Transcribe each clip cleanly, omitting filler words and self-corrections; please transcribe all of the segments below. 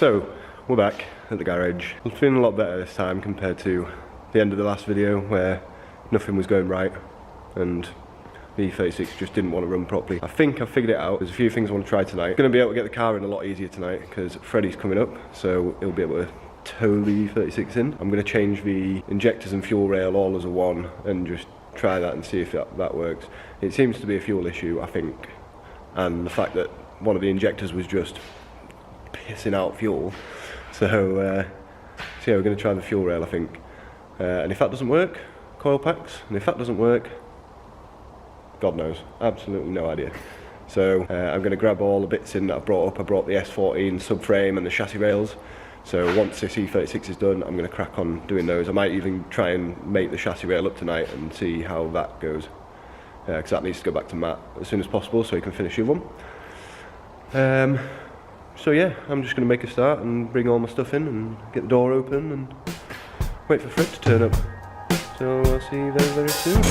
So, we're back at the garage. I'm feeling a lot better this time compared to the end of the last video where nothing was going right and the E36 just didn't want to run properly. I think I've figured it out. There's a few things I want to try tonight. I'm going to be able to get the car in a lot easier tonight because Freddie's coming up, so he'll be able to tow the E36 in. I'm going to change the injectors and fuel rail all as a one and just try that and see if that works. It seems to be a fuel issue, I think, and the fact that one of the injectors was just pissing out fuel. So yeah, we're going to try the fuel rail, I think. And if that doesn't work, coil packs. And if that doesn't work, God knows, absolutely no idea. So I'm going to grab all the bits in that I've brought up. I brought the S14 subframe and the chassis rails. So once this E36 is done, I'm going to crack on doing those. I might even try and make the chassis rail up tonight and see how that goes. Because that needs to go back to Matt as soon as possible so he can finish the one. So yeah, I'm just going to make a start and bring all my stuff in and get the door open and wait for Fred to turn up. So I'll see you very, very soon.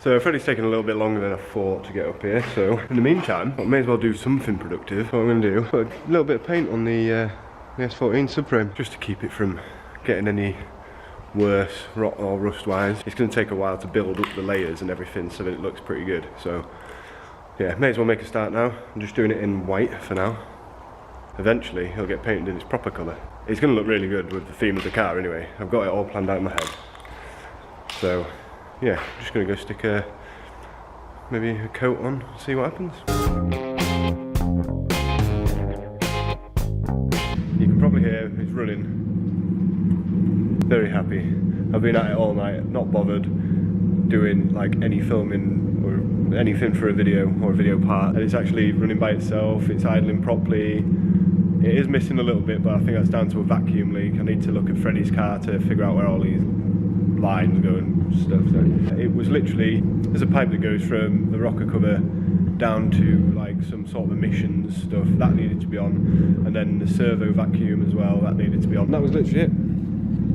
So Freddie's taking a little bit longer than I thought to get up here, so in the meantime I may as well do something productive. What I'm going to do, put a little bit of paint on the S14 subframe just to keep it from getting any worse rot or rust wise. It's going to take a while to build up the layers and everything so that it looks pretty good. So yeah, may as well make a start now. I'm just doing it in white for now. Eventually he'll get painted in its proper colour. It's going to look really good with the theme of the car anyway. I've got it all planned out in my head. So yeah, I'm just going to go stick maybe a coat on, see what happens. You can probably hear it's running. Very happy. I've been at it all night, not bothered doing like any filming or anything for a video or a video part. And it's actually running by itself, it's idling properly. It is missing a little bit, but I think that's down to a vacuum leak. I need to look at Freddie's car to figure out where all these lines go and stuff. So it was literally, there's a pipe that goes from the rocker cover down to like some sort of emissions stuff that needed to be on, and then the servo vacuum as well, that needed to be on. That was literally it,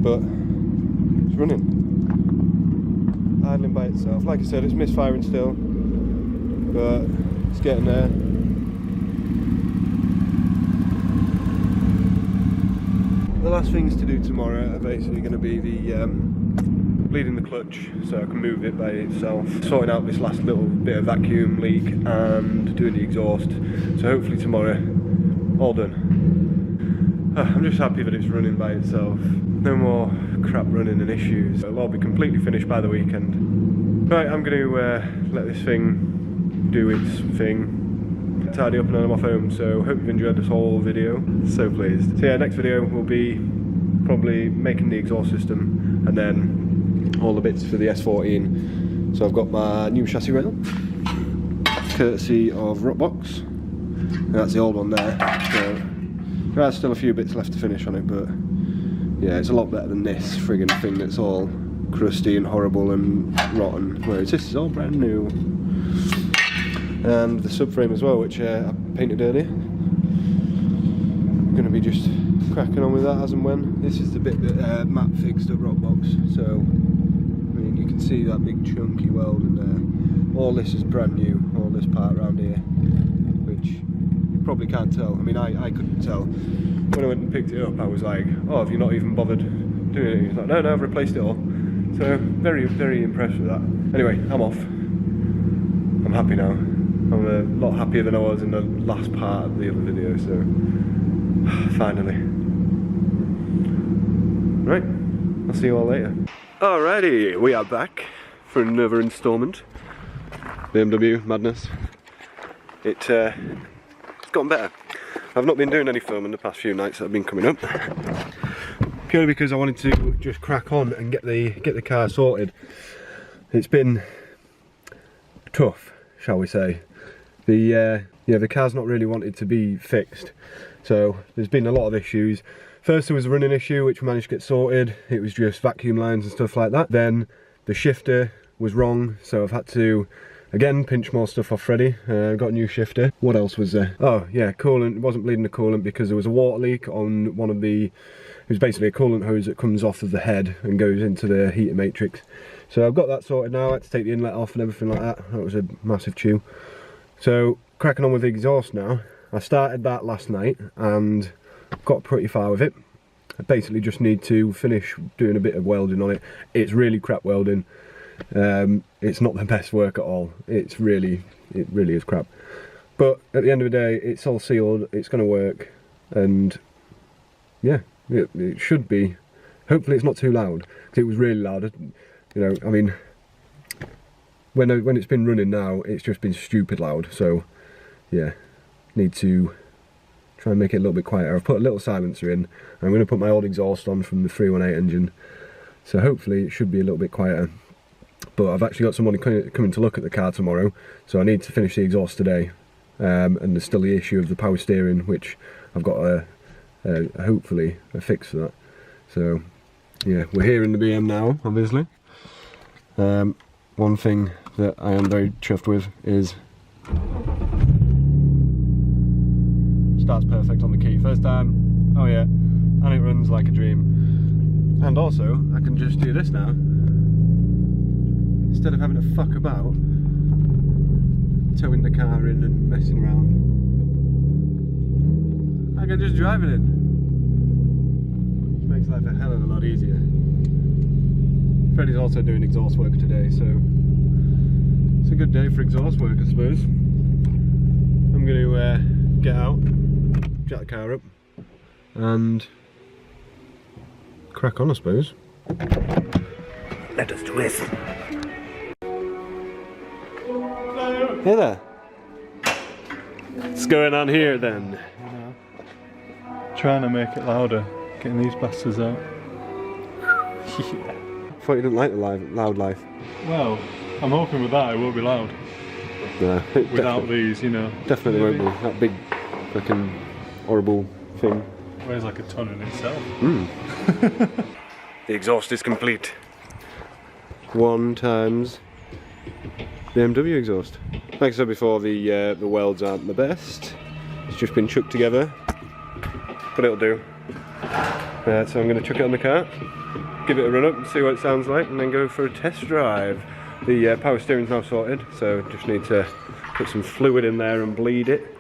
but it's running, idling by itself. Like I said, it's misfiring still, but it's getting there. The last things to do tomorrow are basically going to be the bleeding the clutch so I can move it by itself, sorting out this last little bit of vacuum leak and doing the exhaust. So hopefully tomorrow, all done. I'm just happy that it's running by itself. No more crap running and issues. It'll all be completely finished by the weekend. Right, I'm going to let this thing do its thing, tidy up and then I'm off home. So hope you've enjoyed this whole video. So pleased. So yeah, next video will be probably making the exhaust system and then all the bits for the S14. So I've got my new chassis rail, courtesy of Rockbox, and that's the old one there. So there are still a few bits left to finish on it, but yeah, it's a lot better than this friggin' thing that's all crusty and horrible and rotten, whereas this is all brand new. And the subframe as well, which I painted earlier. I'm going to be just cracking on with that as and when. This is the bit that Matt fixed at Rockbox, so I mean you can see that big chunky weld in there. All this is brand new, all this part around here, which you probably can't tell. I mean I couldn't tell. When I went and picked it up I was like, oh, have you not even bothered doing it? He's like, no, I've replaced it all. So very, very impressed with that. Anyway, I'm off. I'm happy now. I'm a lot happier than I was in the last part of the other video, so finally. Right, I'll see you all later. Alrighty, we are back for another instalment. BMW madness. It's gotten better. I've not been doing any filming the past few nights that have been coming up. Purely because I wanted to just crack on and get the car sorted. It's been tough, shall we say. The car's not really wanted to be fixed. So there's been a lot of issues. First there was a running issue which we managed to get sorted. It was just vacuum lines and stuff like that. Then the shifter was wrong, so I've had to again pinch more stuff off Freddie. Got a new shifter. What else was there? Oh yeah, coolant. It wasn't bleeding the coolant because there was a water leak on one of the, it was basically a coolant hose that comes off of the head and goes into the heater matrix. So I've got that sorted now. I had to take the inlet off and everything like that. That was a massive chew. So cracking on with the exhaust now. I started that last night and got pretty far with it. I basically just need to finish doing a bit of welding on it. It's really crap welding. It's not the best work at all. It really is crap. But at the end of the day, it's all sealed. It's going to work, and yeah, it should be. Hopefully, it's not too loud because it was really loud. You know, I mean, when it's been running now, it's just been stupid loud. So yeah, need to try and make it a little bit quieter. I've put a little silencer in. I'm going to put my old exhaust on from the 318 engine, so hopefully it should be a little bit quieter. But I've actually got someone coming to look at the car tomorrow, so I need to finish the exhaust today. And there's still the issue of the power steering, which I've got hopefully a fix for that. So yeah, we're here in the BM now, obviously. One thing that I am very chuffed with is starts perfect on the key. First time, oh yeah, and it runs like a dream. And also, I can just do this now. Instead of having to fuck about, towing the car in and messing around, I can just drive it in. Which makes life a hell of a lot easier. Freddie's also doing exhaust work today, so it's a good day for exhaust work, I suppose. I'm going to get out, jack the car up, and crack on, I suppose. Let us do this. Hey there. What's going on here then? You know, trying to make it louder, getting these bastards out. Yeah. I thought you didn't like the loud life. Well, I'm hoping with that it won't be loud. No, without these, you know. Definitely won't be. That big fucking horrible thing. Weighs like a ton in itself. The exhaust is complete. 1 times BMW exhaust. Like I said before, the welds aren't the best. It's just been chucked together, but it'll do. So I'm going to chuck it on the car, give it a run up and see what it sounds like, and then go for a test drive. The power steering's now sorted, so just need to put some fluid in there and bleed it.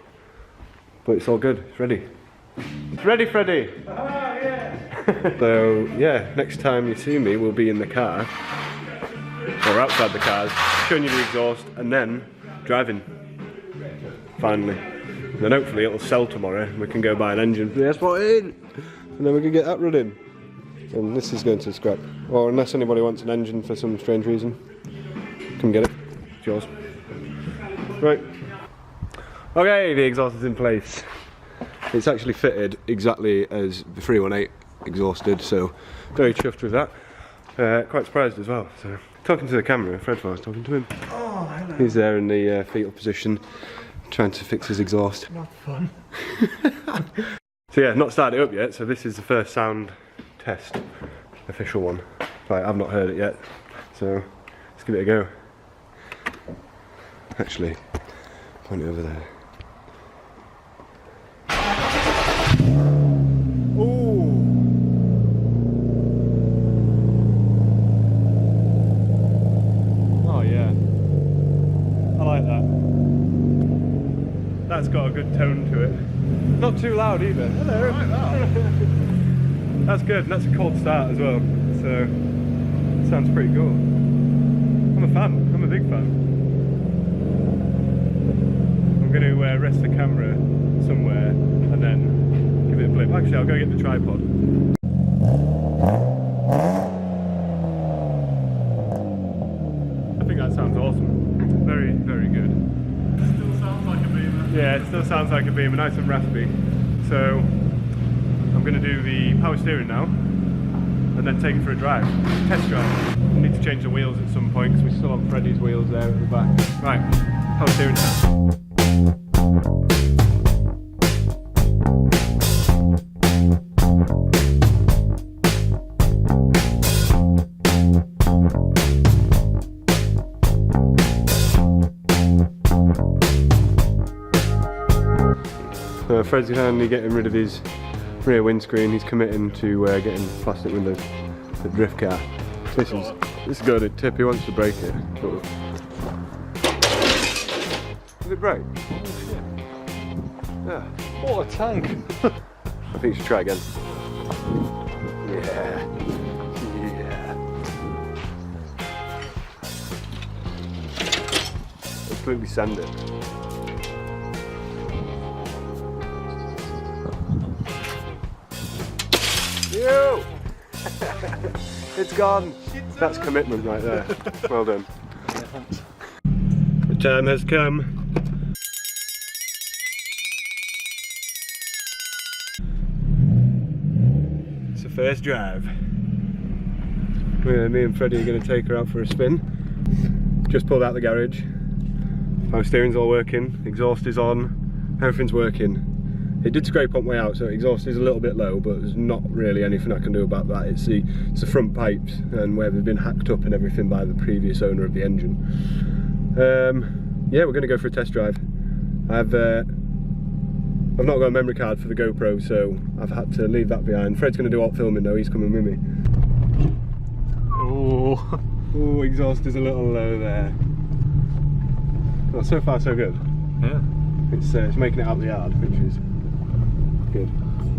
But it's all good, it's ready. It's ready, Freddie! Ah, yeah! So yeah, next time you see me, we'll be in the car, or outside the cars, showing you the exhaust, and then driving. Finally. And then hopefully it'll sell tomorrow, and we can go buy an engine for the S14, and then we can get that running. And this is going to scrap. Or unless anybody wants an engine for some strange reason, come get it. It's yours. Right. Okay, the exhaust is in place. It's actually fitted exactly as the 318 exhausted, so very chuffed with that. Quite surprised as well. So talking to the camera, Fred was talking to him. Oh, hello. He's there in the fetal position, trying to fix his exhaust. Not fun. So yeah, not started it up yet, so this is the first sound test, official one. Like, I've not heard it yet, so let's give it a go. Actually, point it over there. That's got a good tone to it. Not too loud either. Hello. Like that. That's good. That's a cold start as well. So it sounds pretty cool. I'm a fan. I'm a big fan. I'm going to rest the camera somewhere and then give it a blip. Actually, I'll go get the tripod. I think that sounds awesome. Very, very good. Still sounds like a beamer. Yeah, it still sounds sounds like a Beamer, nice and raspy. So I'm going to do the power steering now and then take it for a drive, test drive. We need to change the wheels at some point because we still have Freddie's wheels there at the back. Right, power steering now. Fred's finally getting rid of his rear windscreen. He's committing to getting plastic windows, the drift car. This is good. It tip. He wants to break it. Did it break? Oh shit. Yeah. What a tank! I think you should try again. Yeah. Completely sand it. It's gone. That's commitment right there. Well done. The time has come. It's the first drive. Me and Freddie are going to take her out for a spin. Just pulled out the garage. Power steering's all working. Exhaust is on. Everything's working. It did scrape on way out, so exhaust is a little bit low, but there's not really anything I can do about that. It's the front pipes and where they've been hacked up and everything by the previous owner of the engine. Yeah, we're going to go for a test drive. I've not got a memory card for the GoPro, so I've had to leave that behind. Fred's going to do alt filming though, he's coming with me. Oh, exhaust is a little low there. Well, so far so good. Yeah. It's making it out the yard, which is good.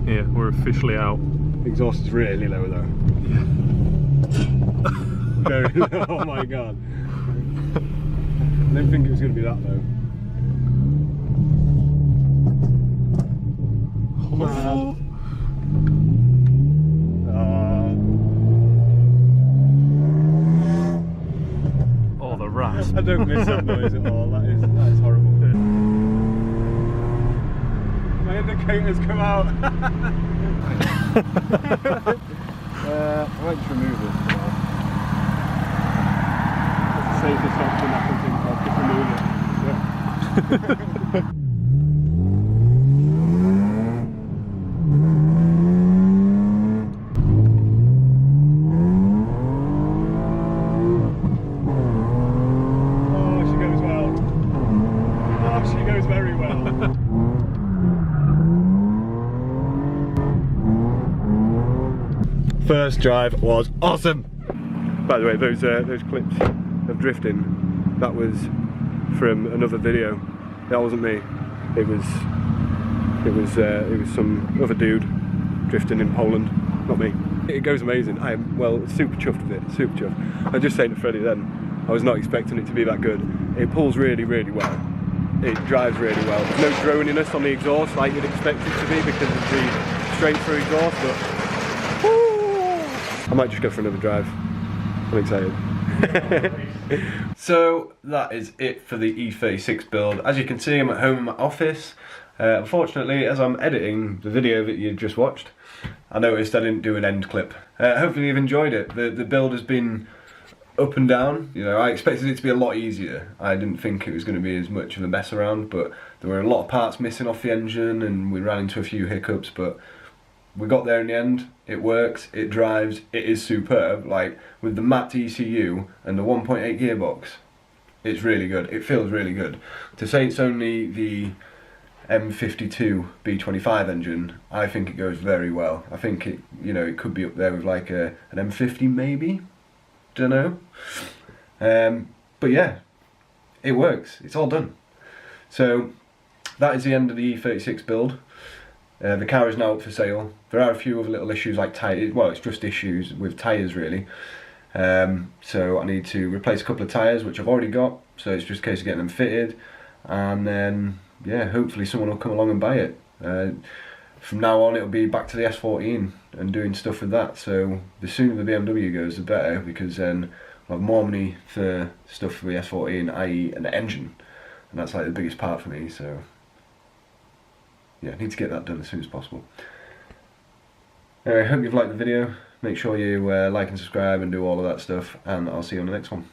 Yeah, we're officially out. Exhaust is really low though. Yeah. Very low, oh my god. I didn't think it was going to be that low. Oh. Oh, the rasp. I don't miss that noise at all, that is horrible. My indicators come out. I might just remove this for now. That's the safest option I can think of, just remove it. Yeah. Oh, she goes well. Oh, she goes very well. First drive was awesome. By the way, those clips of drifting, that was from another video. That wasn't me. It was some other dude drifting in Poland, not me. It goes amazing. I am, well, super chuffed with it. Super chuffed. I was just saying to Freddie then, I was not expecting it to be that good. It pulls really, really well. It drives really well. There's no droniness on the exhaust like you'd expect it to be because of the straight through exhaust, but I might just go for another drive. I'm excited. So that is it for the E36 build. As you can see, I'm at home in my office. Unfortunately, as I'm editing the video that you just watched, I noticed I didn't do an end clip. Hopefully you've enjoyed it. The build has been up and down. You know, I expected it to be a lot easier. I didn't think it was going to be as much of a mess around, but there were a lot of parts missing off the engine and we ran into a few hiccups, but we got there in the end. It works, it drives, it is superb. Like with the matte ECU and the 1.8 gearbox, it's really good. It feels really good. To say it's only the M52 B25 engine, I think it goes very well. I think it, you know, it could be up there with like an M50 maybe. Don't know. But yeah, it works. It's all done. So that is the end of the E36 build. The car is now up for sale. There are a few other little issues like tyres. Well, it's just issues with tyres really. So I need to replace a couple of tyres which I've already got. So it's just a case of getting them fitted, and then yeah, hopefully someone will come along and buy it. From now on, it'll be back to the S14 and doing stuff with that. So the sooner the BMW goes, the better, because then I'll have more money for stuff for the S14, i.e. an engine, and that's like the biggest part for me. So yeah, I need to get that done as soon as possible. Anyway, I hope you've liked the video. Make sure you like and subscribe and do all of that stuff, and I'll see you on the next one.